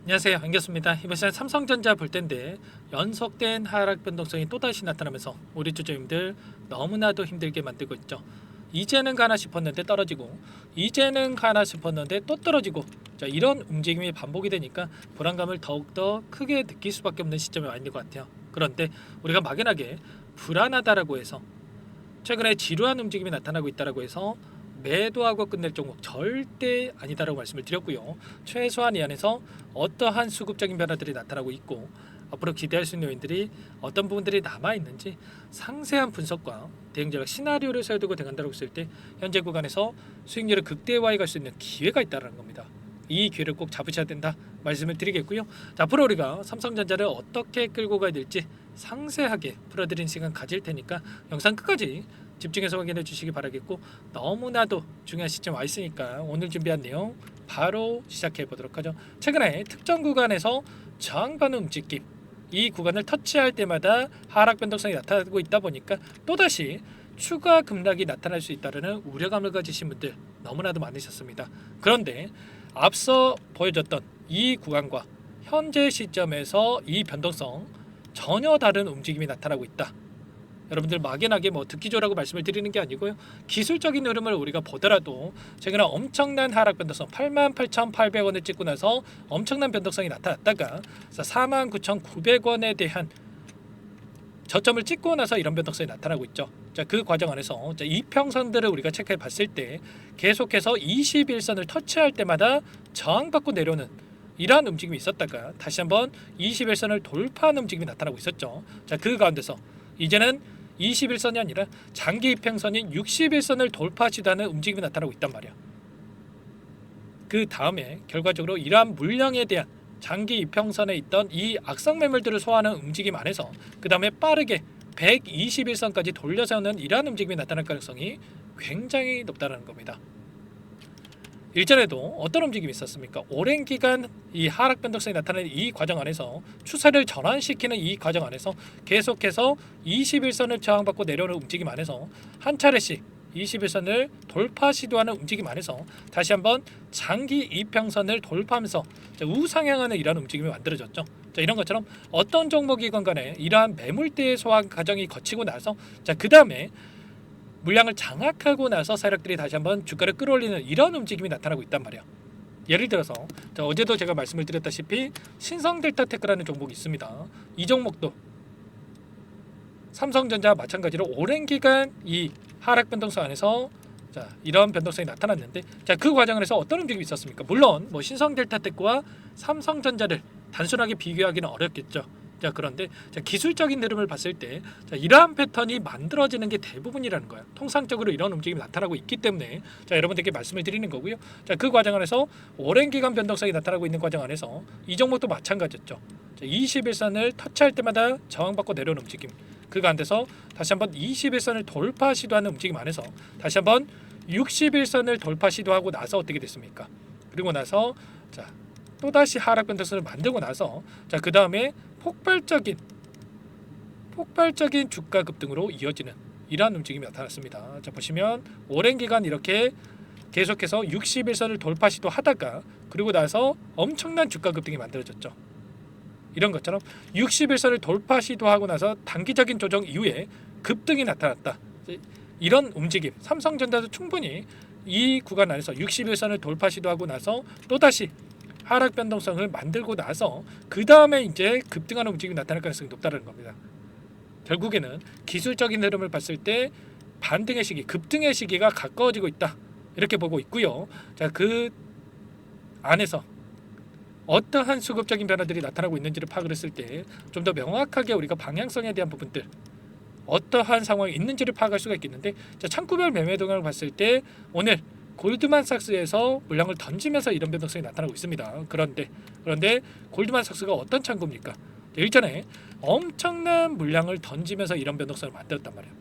안녕하세요, 안겼습니다. 이번 시간 삼성전자 볼 텐데 연속된 하락 변동성이 또다시 나타나면서 우리 주주님들 너무나도 힘들게 만들고 있죠. 이제는 가나 싶었는데 떨어지고, 이제는 가나 싶었는데 또 떨어지고, 자, 이런 움직임이 반복이 되니까 불안감을 더욱더 크게 느낄 수밖에 없는 시점에 와 있는 것 같아요. 그런데 우리가 막연하게 불안하다라고 해서, 최근에 지루한 움직임이 나타나고 있다라고 해서 매도하고 끝낼 종목 절대 아니다라고 말씀을 드렸고요. 최소한 이 안에서 어떠한 수급적인 변화들이 나타나고 있고, 앞으로 기대할 수 있는 요인들이 어떤 부분들이 남아 있는지 상세한 분석과 대응 전략 시나리오를 세워두고 대응한다고 했을 때 현재 구간에서 수익률을 극대화해 갈 수 있는 기회가 있다는 겁니다. 이 기회를 꼭 잡으셔야 된다 말씀을 드리겠고요. 자, 앞으로 우리가 삼성전자를 어떻게 끌고 가야 될지 상세하게 풀어드리는 시간 가질 테니까 영상 끝까지 집중해서 확인해 주시기 바라겠고, 너무나도 중요한 시점 와 있으니까 오늘 준비한 내용 바로 시작해 보도록 하죠. 최근에 특정 구간에서 저항받는 움직임, 이 구간을 터치할 때마다 하락 변동성이 나타나고 있다 보니까 또다시 추가 급락이 나타날 수 있다는 우려감을 가지신 분들 너무나도 많으셨습니다. 그런데 앞서 보여줬던 이 구간과 현재 시점에서 이 변동성 전혀 다른 움직임이 나타나고 있다. 여러분들 막연하게 뭐 듣기조라고 말씀을 드리는 게 아니고요. 기술적인 흐름을 우리가 보더라도 최근에 엄청난 하락 변동성 88,800원을 찍고 나서 엄청난 변동성이 나타났다가 49,900원에 대한 저점을 찍고 나서 이런 변동성이 나타나고 있죠. 자, 그 과정 안에서 이평선들을 우리가 체크해 봤을 때 계속해서 21선을 터치할 때마다 저항받고 내려오는 이러한 움직임이 있었다가 다시 한번 21선을 돌파하는 움직임이 나타나고 있었죠. 자, 그 가운데서 이제는 21선이 아니라 장기 이평선인 61선을 돌파 시도하는 움직임이 나타나고 있단 말이야. 그 다음에 결과적으로 이러한 물량에 대한 장기 이평선에 있던 이 악성 매물들을 소화하는 움직임 안에서 그 다음에 빠르게 121선까지 돌려세우는 이러한 움직임이 나타날 가능성이 굉장히 높다는 겁니다. 일전에도 어떤 움직임이 있었습니까? 오랜 기간 이 하락 변동성이 나타나는 이 과정 안에서 추세를 전환시키는 이 과정 안에서 계속해서 21선을 저항받고 내려오는 움직임 안에서 한 차례씩 21선을 돌파 시도하는 움직임 안에서 다시 한번 장기 이평선을 돌파하면서 우상향하는 이러한 움직임이 만들어졌죠. 자, 이런 것처럼 어떤 종목이건 간에 이러한 매물대의 소화 과정이 거치고 나서 그 다음에 물량을 장악하고 나서 세력들이 다시 한번 주가를 끌어올리는 이런 움직임이 나타나고 있단 말이야. 예를 들어서 어제도 제가 말씀을 드렸다시피 신성델타테크라는 종목이 있습니다. 이 종목도 삼성전자와 마찬가지로 오랜 기간 이 하락 변동성 안에서 이런 변동성이 나타났는데, 그 과정에서 어떤 움직임이 있었습니까? 물론 뭐 신성델타테크와 삼성전자를 단순하게 비교하기는 어렵겠죠. 그런데 기술적인 흐름을 봤을 때 이러한 패턴이 만들어지는 게 대부분이라는 거예요. 통상적으로 이런 움직임이 나타나고 있기 때문에 여러분들께 말씀을 드리는 거고요. 그 과정 안에서 오랜 기간 변동성이 나타나고 있는 과정 안에서 이 종목도 마찬가지였죠. 21선을 터치할 때마다 저항받고 내려오는 움직임, 그 가운데서 다시 한번 21선을 돌파 시도하는 움직임 안에서 다시 한번 61선을 돌파 시도하고 나서 어떻게 됐습니까? 그리고 나서 또다시 하락 변동성을 만들고 나서 그 다음에 폭발적인 주가 급등으로 이어지는 이러한 움직임이 나타났습니다. 자, 보시면 오랜 기간 이렇게 계속해서 61선을 돌파 시도하다가 그리고 나서 엄청난 주가 급등이 만들어졌죠. 이런 것처럼 61선을 돌파 시도하고 나서 단기적인 조정 이후에 급등이 나타났다. 이런 움직임, 삼성전자도 충분히 이 구간 안에서 61선을 돌파 시도하고 나서 또다시 하락 변동성을 만들고 나서 그 다음에 이제 급등하는 움직임이 나타날 가능성이 높다는 겁니다. 결국에는 기술적인 흐름을 봤을 때 반등의 시기, 급등의 시기가 가까워지고 있다, 이렇게 보고 있고요. 자, 그 안에서 어떠한 수급적인 변화들이 나타나고 있는지를 파악을 했을 때 좀 더 명확하게 우리가 방향성에 대한 부분들, 어떠한 상황이 있는지를 파악할 수가 있겠는데, 창구별 매매 동향을 봤을 때 오늘 골드만삭스에서 물량을 던지면서 이런 변동성이 나타나고 있습니다. 그런데 골드만삭스가 어떤 창구입니까? 일전에 엄청난 물량을 던지면서 이런 변동성을 만들었단 말이에요.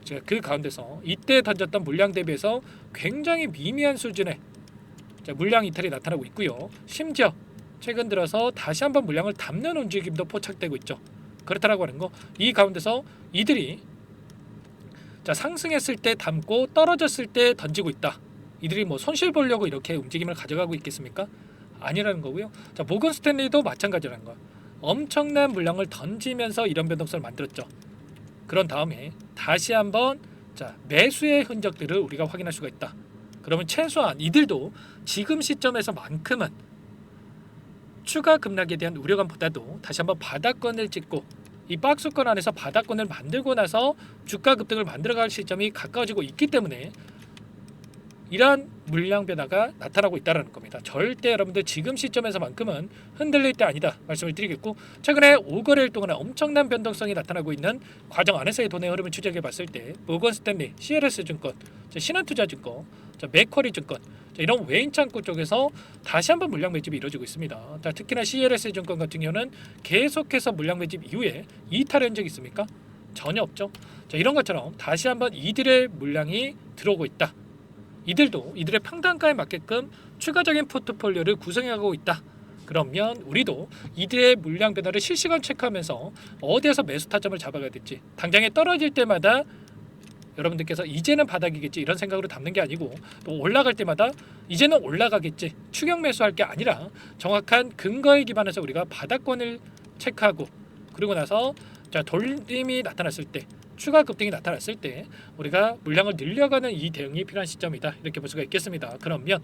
제가 그 가운데서 이때 던졌던 물량 대비해서 굉장히 미미한 수준의 물량 이탈이 나타나고 있고요. 심지어 최근 들어서 다시 한번 물량을 담는 움직임도 포착되고 있죠. 그렇다라고 하는 거, 이 가운데서 이들이 상승했을 때 담고 떨어졌을 때 던지고 있다. 이들이 뭐 손실 보려고 이렇게 움직임을 가져가고 있겠습니까? 아니라는 거고요. 자, 모건 스탠리도 마찬가지라는 거야. 엄청난 물량을 던지면서 이런 변동성을 만들었죠. 그런 다음에 다시 한번 자, 매수의 흔적들을 우리가 확인할 수가 있다. 그러면 최소한 이들도 지금 시점에서만큼은 추가 급락에 대한 우려감보다도 다시 한번 바닥권을 찍고 이 박스권 안에서 바닥권을 만들고 나서 주가 급등을 만들어갈 시점이 가까워지고 있기 때문에 이러한 물량 변화가 나타나고 있다는 겁니다. 절대 여러분들 지금 시점에서만큼은 흔들릴 때 아니다 말씀을 드리겠고, 최근에 5거래일 동안에 엄청난 변동성이 나타나고 있는 과정 안에서의 돈의 흐름을 추적해 봤을 때 모건 스탠리, CLS 증권, 신한투자증권, 맥쿼리 증권 이런 외인 창구 쪽에서 다시 한번 물량 매집이 이루어지고 있습니다. 자, 특히나 CLS 증권 같은 경우는 계속해서 물량 매집 이후에 이탈한 적이 있습니까? 전혀 없죠. 자, 이런 것처럼 다시 한번 이들의 물량이 들어오고 있다. 이들도 이들의 평단가에 맞게끔 추가적인 포트폴리오를 구성해가고 있다. 그러면 우리도 이들의 물량 변화를 실시간 체크하면서 어디에서 매수 타점을 잡아가야 될지, 당장에 떨어질 때마다 여러분들께서 이제는 바닥이겠지 이런 생각으로 담는 게 아니고, 또 올라갈 때마다 이제는 올라가겠지 추격 매수할 게 아니라 정확한 근거에 기반해서 우리가 바닥권을 체크하고, 그리고 나서 자, 돌림이 나타났을 때, 추가 급등이 나타났을 때 우리가 물량을 늘려가는 이 대응이 필요한 시점이다, 이렇게 볼 수가 있겠습니다. 그러면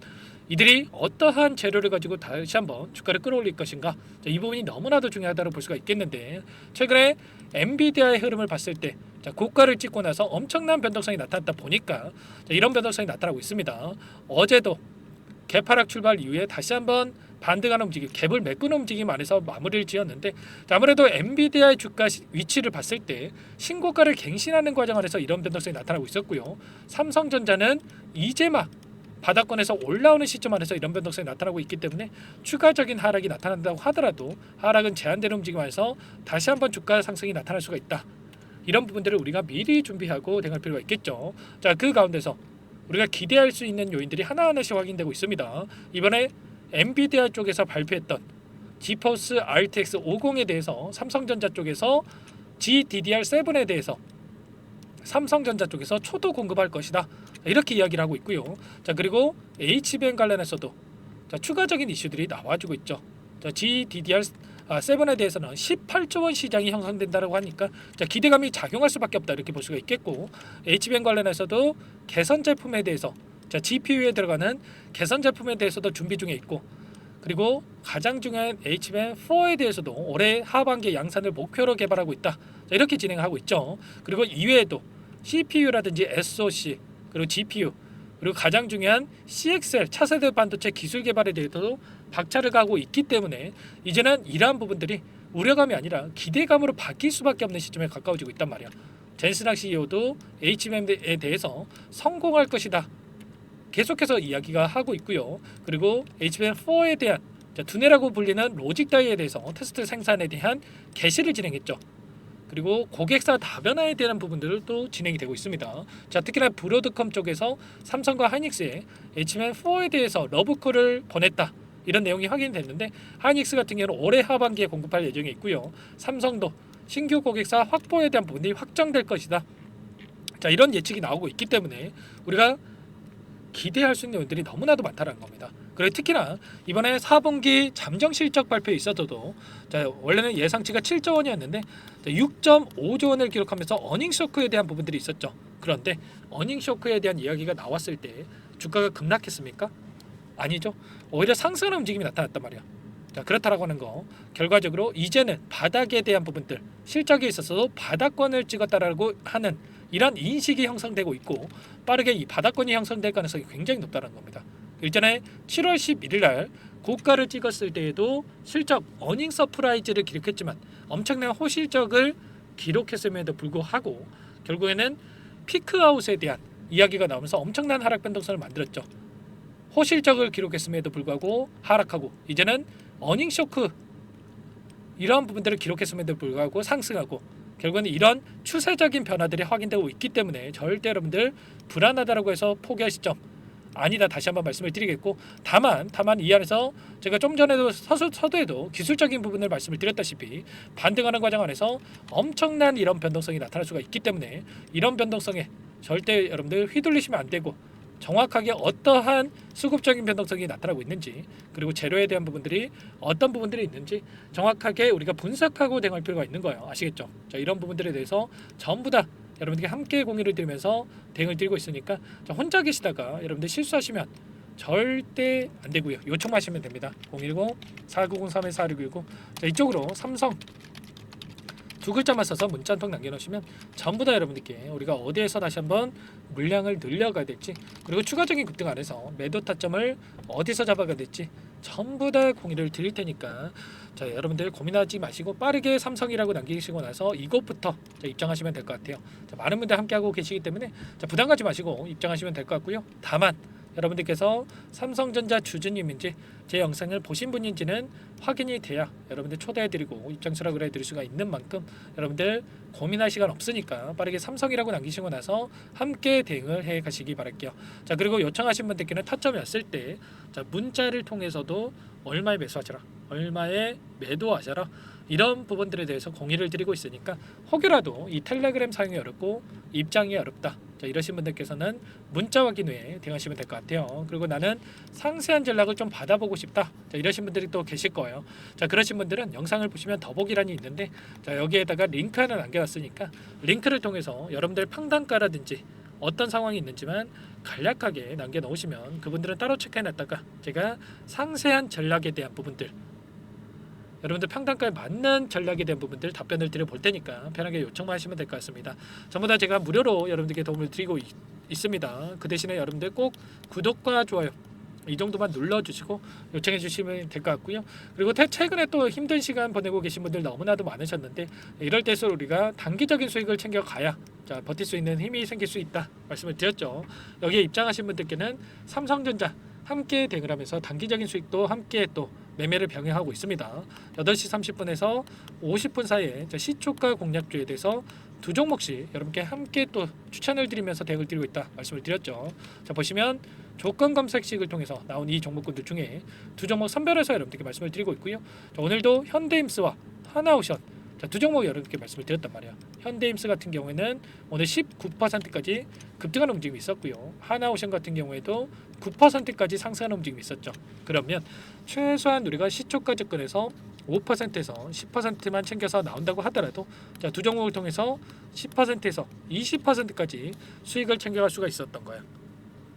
이들이 어떠한 재료를 가지고 다시 한번 주가를 끌어올릴 것인가, 자, 이 부분이 너무나도 중요하다고 볼 수가 있겠는데, 최근에 엔비디아의 흐름을 봤을 때 자, 고가를 찍고 나서 엄청난 변동성이 나타났다 보니까 자, 이런 변동성이 나타나고 있습니다. 어제도 개파락 출발 이후에 다시 한번 반등하는 움직임, 갭을 메꾸는 움직임 안에서 마무리를 지었는데, 아무래도 엔비디아의 주가 위치를 봤을 때 신고가를 갱신하는 과정 안에서 이런 변동성이 나타나고 있었고요. 삼성전자는 이제 막 바닥권에서 올라오는 시점 안에서 이런 변동성이 나타나고 있기 때문에 추가적인 하락이 나타난다고 하더라도 하락은 제한되는 움직임 안에서 다시 한번 주가 상승이 나타날 수가 있다. 이런 부분들을 우리가 미리 준비하고 대응할 필요가 있겠죠. 자, 그 가운데서 우리가 기대할 수 있는 요인들이 하나하나씩 확인되고 있습니다. 이번에 엔비디아 쪽에서 발표했던 지포스 RTX 50에 대해서 삼성전자 쪽에서 GDDR7에 대해서 삼성전자 쪽에서 초도 공급할 것이다, 이렇게 이야기를 하고 있고요. 자, 그리고 HBM 관련해서도 자, 추가적인 이슈들이 나와주고 있죠. 자, GDDR7에 대해서는 18조 원 시장이 형성된다고 하니까 자, 기대감이 작용할 수밖에 없다, 이렇게 볼 수가 있겠고, HBM 관련해서도 개선 제품에 대해서 자, GPU에 들어가는 개선 제품에 대해서도 준비 중에 있고, 그리고 가장 중요한 HBM4에 대해서도 올해 하반기 양산을 목표로 개발하고 있다, 자, 이렇게 진행하고 있죠. 그리고 이외에도 CPU라든지 SoC, 그리고 GPU, 그리고 가장 중요한 CXL 차세대 반도체 기술 개발에 대해서도 박차를 가고 있기 때문에 이제는 이러한 부분들이 우려감이 아니라 기대감으로 바뀔 수밖에 없는 시점에 가까워지고 있단 말이야. 젠스낙 CEO도 HBM에 대해서 성공할 것이다 계속해서 이야기가 하고 있고요. 그리고 HBM4에 대한 두뇌라고 불리는 로직 다이에 대해서 테스트 생산에 대한 개시를 진행했죠. 그리고 고객사 다변화에 대한 부분들도 진행이 되고 있습니다. 자, 특히나 브로드컴 쪽에서 삼성과 하이닉스의 HBM4에 대해서 러브콜을 보냈다, 이런 내용이 확인됐는데, 하이닉스 같은 경우는 올해 하반기에 공급할 예정이 있고요. 삼성도 신규 고객사 확보에 대한 부분이 확정될 것이다. 자, 이런 예측이 나오고 있기 때문에 우리가 기대할 수 있는 요인들이 너무나도 많다는 겁니다. 그리고 특히나 이번에 4분기 잠정 실적 발표에 있어서도 자, 원래는 예상치가 7조 원이었는데 6.5조 원을 기록하면서 어닝 쇼크에 대한 부분들이 있었죠. 그런데 어닝 쇼크에 대한 이야기가 나왔을 때 주가가 급락했습니까? 아니죠. 오히려 상승하는 움직임이 나타났단 말이야. 자, 그렇다라고 하는 거, 결과적으로 이제는 바닥에 대한 부분들, 실적에 있어서도 바닥권을 찍었다라고 하는 이런 인식이 형성되고 있고, 빠르게 이 바닥권이 형성될 가능성이 굉장히 높다는 겁니다. 일전에 7월 11일 날 고가를 찍었을 때에도 실적 어닝 서프라이즈를 기록했지만 엄청난 호실적을 기록했음에도 불구하고 결국에는 피크아웃에 대한 이야기가 나오면서 엄청난 하락 변동성을 만들었죠. 호실적을 기록했음에도 불구하고 하락하고, 이제는 어닝 쇼크 이러한 부분들을 기록했음에도 불구하고 상승하고, 결국은 이런 추세적인 변화들이 확인되고 있기 때문에 절대 여러분들 불안하다라고 해서 포기할 시점 아니다, 다시 한번 말씀을 드리겠고, 다만 이 안에서 제가 좀 전에도 서두에도 기술적인 부분을 말씀을 드렸다시피 반등하는 과정 안에서 엄청난 이런 변동성이 나타날 수가 있기 때문에 이런 변동성에 절대 여러분들 휘둘리시면 안 되고, 정확하게 어떠한 수급적인 변동성이 나타나고 있는지, 그리고 재료에 대한 부분들이 어떤 부분들이 있는지 정확하게 우리가 분석하고 대응할 필요가 있는 거예요. 아시겠죠? 자, 이런 부분들에 대해서 전부 다 여러분들께 함께 공유를 드리면서 대응을 드리고 있으니까, 자, 혼자 계시다가 여러분들 실수하시면 절대 안 되고요. 요청하시면 됩니다. 010-4903-4619. 자, 이쪽으로 삼성 두 글자만 써서 문자 한 통 남겨놓으시면 전부 다 여러분들께 우리가 어디에서 다시 한번 물량을 늘려가야 될지, 그리고 추가적인 급등 안에서 매도 타점을 어디서 잡아가야 될지 전부 다 공유를 드릴 테니까, 자, 여러분들 고민하지 마시고 빠르게 삼성이라고 남기시고 나서 이것부터 입장하시면 될 것 같아요. 자, 많은 분들 함께하고 계시기 때문에 자, 부담 갖지 마시고 입장하시면 될 것 같고요. 다만 여러분들께서 삼성전자 주주님인지 제 영상을 보신 분인지는 확인이 돼야 여러분들 초대해드리고 입장 수락을 해드릴 수가 있는 만큼, 여러분들 고민할 시간 없으니까 빠르게 삼성이라고 남기시고 나서 함께 대응을 해 가시기 바랄게요. 자, 그리고 요청하신 분들께는 타점이었을 때 자, 문자를 통해서도 얼마에 매수하셔라, 얼마에 매도하셔라, 이런 부분들에 대해서 공유를 드리고 있으니까, 혹여라도 이 텔레그램 사용이 어렵고 입장이 어렵다, 자, 이러신 분들께서는 문자 확인 후에 대응하시면 될 것 같아요. 그리고 나는 상세한 전략을 좀 받아보고 싶다, 자, 이러신 분들이 또 계실 거예요. 자, 그러신 분들은 영상을 보시면 더보기란이 있는데, 자, 여기에다가 링크 하나 남겨놨으니까 링크를 통해서 여러분들 평단가라든지 어떤 상황이 있는지만 간략하게 남겨놓으시면 그분들은 따로 체크해놨다가 제가 상세한 전략에 대한 부분들, 여러분들 평단가에 맞는 전략에 대한 부분들 답변을 드려볼 테니까 편하게 요청만 하시면 될 것 같습니다. 전부 다 제가 무료로 여러분들께 도움을 드리고 있습니다. 그 대신에 여러분들 꼭 구독과 좋아요 이 정도만 눌러주시고 요청해 주시면 될 것 같고요. 그리고 최근에 또 힘든 시간 보내고 계신 분들 너무나도 많으셨는데, 이럴 때일수록 우리가 단기적인 수익을 챙겨가야 자, 버틸 수 있는 힘이 생길 수 있다 말씀을 드렸죠. 여기에 입장하신 분들께는 삼성전자 함께 대응을 하면서 단기적인 수익도 함께 또 매매를 병행하고 있습니다. 8시 30분에서 50분 사이에 시초가 공략주에 대해서 두 종목씩 여러분께 함께 또 추천을 드리면서 대응을 드리고 있다 말씀을 드렸죠. 자, 보시면 조건 검색식을 통해서 나온 이 종목군들 중에 두 종목 선별해서 여러분들께 말씀을 드리고 있고요. 자, 오늘도 현대임스와 하나오션, 자, 두 종목 여러분께 말씀을 드렸단 말이에요. 현대임스 같은 경우에는 오늘 19%까지 급등하는 움직임이 있었고요. 하나오션 같은 경우에도 9%까지 상승하는 움직임이 있었죠. 그러면 최소한 우리가 시초가 접근해서 5%에서 10%만 챙겨서 나온다고 하더라도, 자, 두 종목을 통해서 10%에서 20%까지 수익을 챙겨갈 수가 있었던 거예요.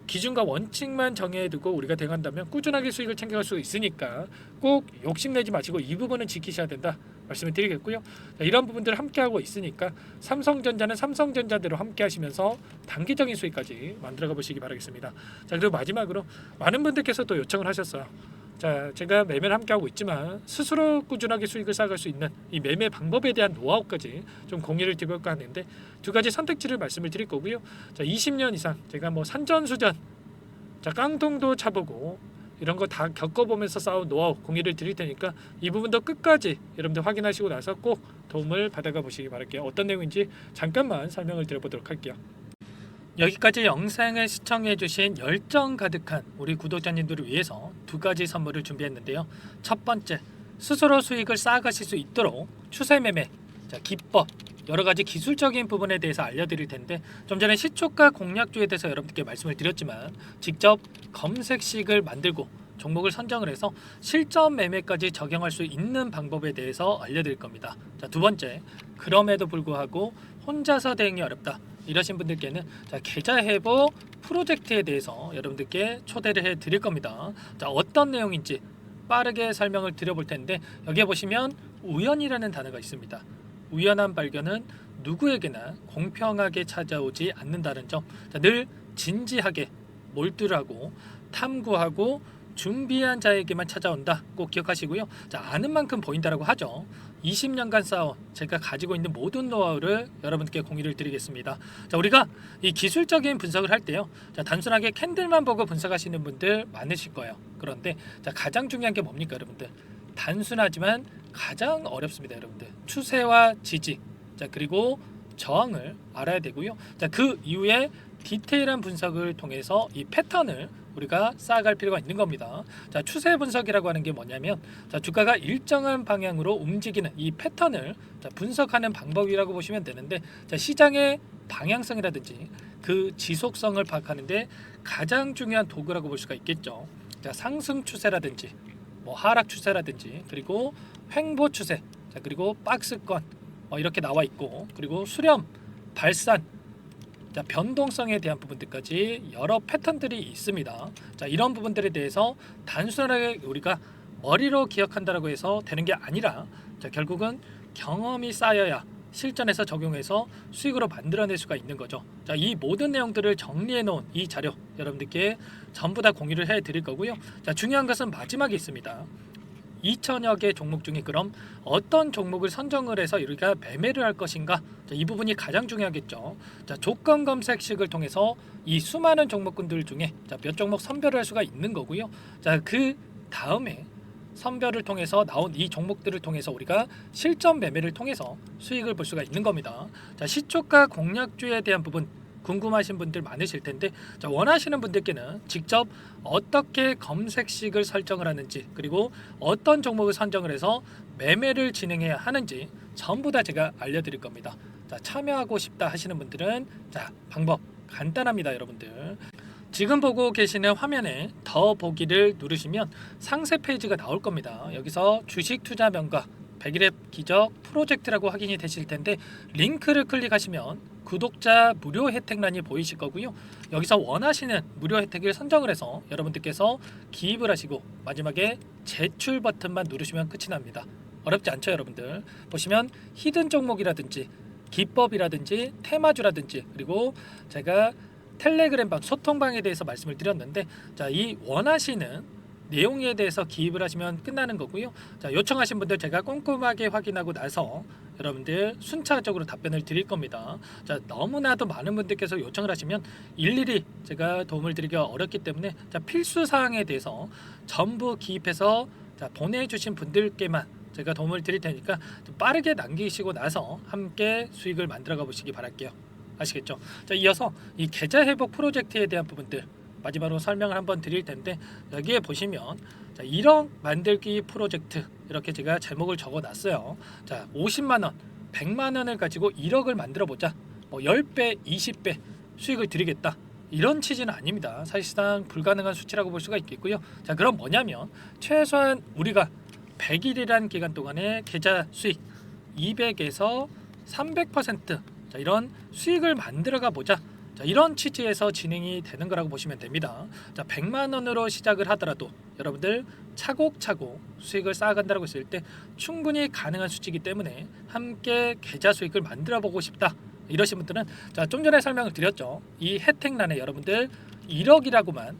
기준과 원칙만 정해두고 우리가 대응한다면 꾸준하게 수익을 챙겨갈 수 있으니까 꼭 욕심내지 마시고 이 부분은 지키셔야 된다 말씀을 드리겠고요. 자, 이런 부분들을 함께하고 있으니까 삼성전자는 삼성전자대로 함께 하시면서 단기적인 수익까지 만들어가 보시기 바라겠습니다. 자, 그리고 마지막으로 많은 분들께서 또 요청을 하셨어요. 자, 제가 매매를 함께하고 있지만 스스로 꾸준하게 수익을 쌓아갈 수 있는 이 매매 방법에 대한 노하우까지 좀 공유를 드릴까 하는데, 두 가지 선택지를 말씀을 드릴 거고요. 자, 20년 이상 제가 뭐 산전수전, 자, 깡통도 차보고 이런 거 다 겪어보면서 쌓은 노하우 공유를 드릴 테니까 이 부분도 끝까지 여러분들 확인하시고 나서 꼭 도움을 받아가 보시기 바랄게요. 어떤 내용인지 잠깐만 설명을 드려보도록 할게요. 여기까지 영상을 시청해주신 열정 가득한 우리 구독자님들을 위해서 두 가지 선물을 준비했는데요. 첫 번째, 스스로 수익을 쌓아가실 수 있도록 추세 매매, 자, 기법, 여러 가지 기술적인 부분에 대해서 알려드릴 텐데, 좀 전에 시초가 공략주에 대해서 여러분들께 말씀을 드렸지만 직접 검색식을 만들고 종목을 선정을 해서 실전 매매까지 적용할 수 있는 방법에 대해서 알려드릴 겁니다. 자, 두 번째, 그럼에도 불구하고 혼자서 대응이 어렵다 이러신 분들께는 자, 계좌 회복 프로젝트에 대해서 여러분들께 초대를 해 드릴 겁니다. 자, 어떤 내용인지 빠르게 설명을 드려볼 텐데, 여기에 보시면 우연이라는 단어가 있습니다. 우연한 발견은 누구에게나 공평하게 찾아오지 않는다는 점, 자, 늘 진지하게 몰두하고 탐구하고 준비한 자에게만 찾아온다 꼭 기억하시고요. 자, 아는 만큼 보인다라고 하죠. 20년간 쌓아온 제가 가지고 있는 모든 노하우를 여러분께 공유를 드리겠습니다. 자, 우리가 이 기술적인 분석을 할 때요, 자, 단순하게 캔들만 보고 분석하시는 분들 많으실 거예요. 그런데 자, 가장 중요한 게 뭡니까 여러분들? 단순하지만 가장 어렵습니다 여러분들. 추세와 지지, 자, 그리고 저항을 알아야 되고요. 자, 그 이후에 디테일한 분석을 통해서 이 패턴을 우리가 쌓아갈 필요가 있는 겁니다. 자, 추세 분석이라고 하는 게 뭐냐면, 자, 주가가 일정한 방향으로 움직이는 이 패턴을 자, 분석하는 방법이라고 보시면 되는데, 자, 시장의 방향성이라든지 그 지속성을 파악하는데 가장 중요한 도구라고 볼 수가 있겠죠. 자, 상승 추세라든지 뭐 하락 추세라든지 그리고 횡보 추세, 자, 그리고 박스권 이렇게 나와 있고, 그리고 수렴, 발산, 자, 변동성에 대한 부분들까지 여러 패턴들이 있습니다. 자, 이런 부분들에 대해서 단순하게 우리가 머리로 기억한다라고 해서 되는 게 아니라, 자, 결국은 경험이 쌓여야 실전에서 적용해서 수익으로 만들어낼 수가 있는 거죠. 자, 이 모든 내용들을 정리해 놓은 이 자료 여러분들께 전부 다 공유를 해 드릴 거고요. 자, 중요한 것은 마지막에 있습니다. 2천여 개 종목 중에 그럼 어떤 종목을 선정을 해서 우리가 매매를 할 것인가? 자, 이 부분이 가장 중요하겠죠. 자, 조건 검색식을 통해서 이 수많은 종목군들 중에 몇 종목 선별을 할 수가 있는 거고요. 자, 그 다음에 선별을 통해서 나온 이 종목들을 통해서 우리가 실전 매매를 통해서 수익을 볼 수가 있는 겁니다. 자, 시초가 공략주에 대한 부분 궁금하신 분들 많으실 텐데, 자, 원하시는 분들께는 직접 어떻게 검색식을 설정을 하는지, 그리고 어떤 종목을 선정을 해서 매매를 진행해야 하는지 전부 다 제가 알려드릴 겁니다. 자, 참여하고 싶다 하시는 분들은 자, 방법 간단합니다. 여러분들 지금 보고 계시는 화면에 더 보기를 누르시면 상세 페이지가 나올 겁니다. 여기서 주식 투자 명가 100일의 기적 프로젝트라고 확인이 되실 텐데, 링크를 클릭하시면 구독자 무료 혜택란이 보이실 거고요. 여기서 원하시는 무료 혜택을 선정을 해서 여러분들께서 기입을 하시고 마지막에 제출 버튼만 누르시면 끝이 납니다. 어렵지 않죠, 여러분들? 보시면 히든 종목이라든지 기법이라든지 테마주라든지, 그리고 제가 텔레그램방 소통방에 대해서 말씀을 드렸는데, 자, 이 원하시는 내용에 대해서 기입을 하시면 끝나는 거고요. 자, 요청하신 분들 제가 꼼꼼하게 확인하고 나서 여러분들 순차적으로 답변을 드릴 겁니다. 자, 너무나도 많은 분들께서 요청을 하시면 일일이 제가 도움을 드리기가 어렵기 때문에, 자, 필수 사항에 대해서 전부 기입해서 자, 보내주신 분들께만 제가 도움을 드릴 테니까 좀 빠르게 남기시고 나서 함께 수익을 만들어가 보시기 바랄게요. 아시겠죠? 자, 이어서 이 계좌 회복 프로젝트에 대한 부분들 마지막으로 설명을 한번 드릴 텐데, 여기에 보시면 자, 1억 만들기 프로젝트 이렇게 제가 제목을 적어 놨어요. 자, 50만 원, 100만 원을 가지고 1억을 만들어 보자. 뭐 10배, 20배 수익을 드리겠다. 이런 취지는 아닙니다. 사실상 불가능한 수치라고 볼 수가 있겠고요. 자, 그럼 뭐냐면 최소한 우리가 100일이라는 기간 동안에 계좌 수익 200에서 300% 자, 이런 수익을 만들어가 보자. 자, 이런 취지에서 진행이 되는 거라고 보시면 됩니다. 자, 100만 원으로 시작을 하더라도 여러분들 차곡차곡 수익을 쌓아간다고 했을 때 충분히 가능한 수치이기 때문에 함께 계좌 수익을 만들어 보고 싶다 이러신 분들은, 자, 좀 전에 설명을 드렸죠. 이 혜택란에 여러분들 1억이라고만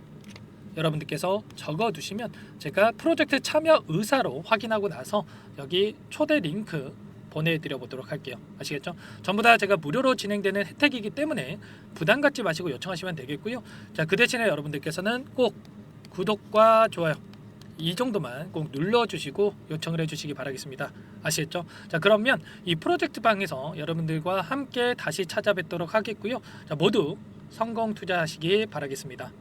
여러분들께서 적어 두시면 제가 프로젝트 참여 의사로 확인하고 나서 여기 초대 링크 보내드려 보도록 할게요. 아시겠죠? 전부 다 제가 무료로 진행되는 혜택이기 때문에 부담 갖지 마시고 요청하시면 되겠고요. 자, 그 대신에 여러분들께서는 꼭 구독과 좋아요 이 정도만 꼭 눌러주시고 요청을 해주시기 바라겠습니다. 아시겠죠? 자, 그러면 이 프로젝트 방에서 여러분들과 함께 다시 찾아뵙도록 하겠고요. 자, 모두 성공 투자하시기 바라겠습니다.